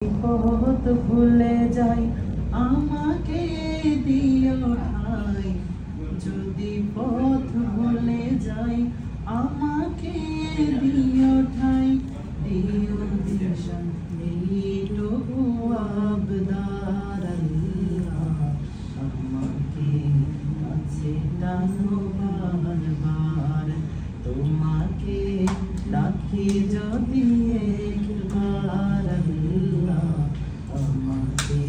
পথ ভুলে যাই আমাকে দিও ঠাই, যদি পথ ভুলে যাই আমাকে দিও ঠাই, দিও দিশা এইটুকু আবদার আল্লাহ, আমাকে কাছে টানো বারবার, তোমাকে ডাকি যদি একবার আল্লাহ, আমাকে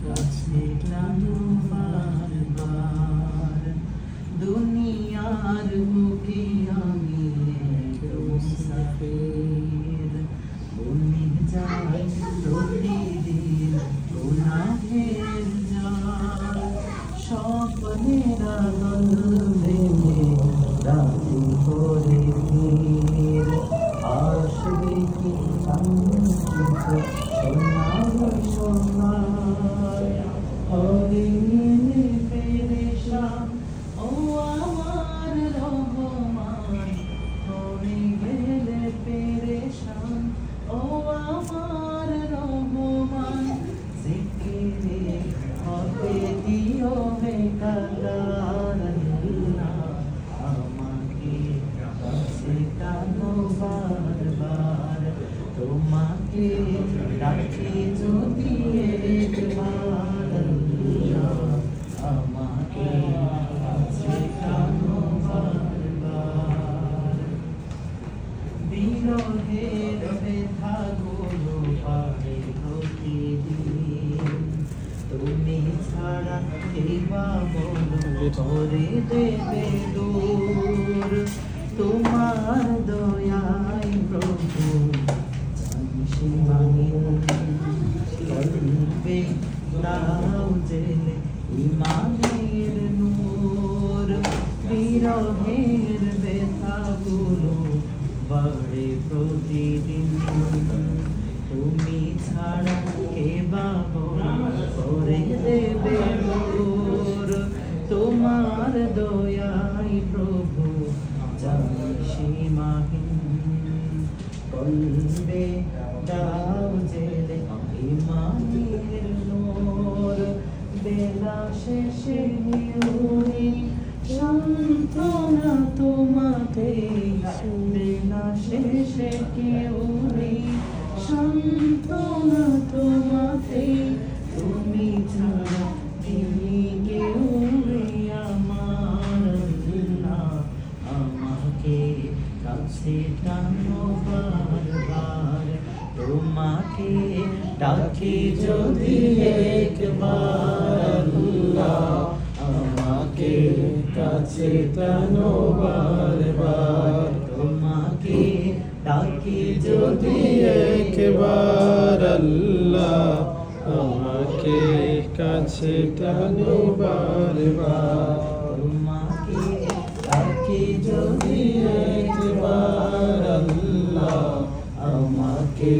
কাছে টানো বারবার। দুনিয়ার বুকে আমি এক মুসাফির, বনে যাই প্রতিদিন গুনাহের জাল, স্বপ্নেরা দল বেঁধে রাতে করে ভিড়, আসবে কি সোনার সোনার হরিণে পেরেশান, ও আমার রহমান হয়ে গেলে পেরেশান, ও আমার রহমান জিকিরে হবে দিও হে কাদার আল্লাহ, আমাকে কাছে টানো বারবার, তোমাকে ডাকি যদি একবার আল্লাহ, আমাকে কাছে টানো বারবার। বিরহের ব্যথা গুলো পাবে প্রতিদিন, তুমি ছাড়া কে বা বলো করে দেবে দূর, তোমার দয়ায় প্রভু সীমাহীন, কলবে দাও জেলে ইমানের নূর, বিরহের ব্যথাগুলো বাড়ে প্রতিদিন, তুমি ছাড়া কে বা করে দেবে দূর, তোমার দয়ায় প্রভু জানি সীমাহীন, কলবে দাও জেলে ইমানের নূর, বেলা শেষে নিউরি সান্ত্বনা তোমাতে, বেলা শেষে কেউরি সান্ত্বনা তোমাতে, তুমি ছাড়া তিনি কেউ আমার আল্লাহ, আমাকে কাছে টানো বারবার, তোমাকে ডাকি যদি একবার আল্লাহ, আমাকে কাছে টানো বারবার, তোমাকে ডাকি যদি একবার আল্লাহ, আমাকে কাছে টানো বারবার, তোমাকে ডাকি যদি একবার আল্লাহ, আমাকে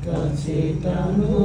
কাছে টানো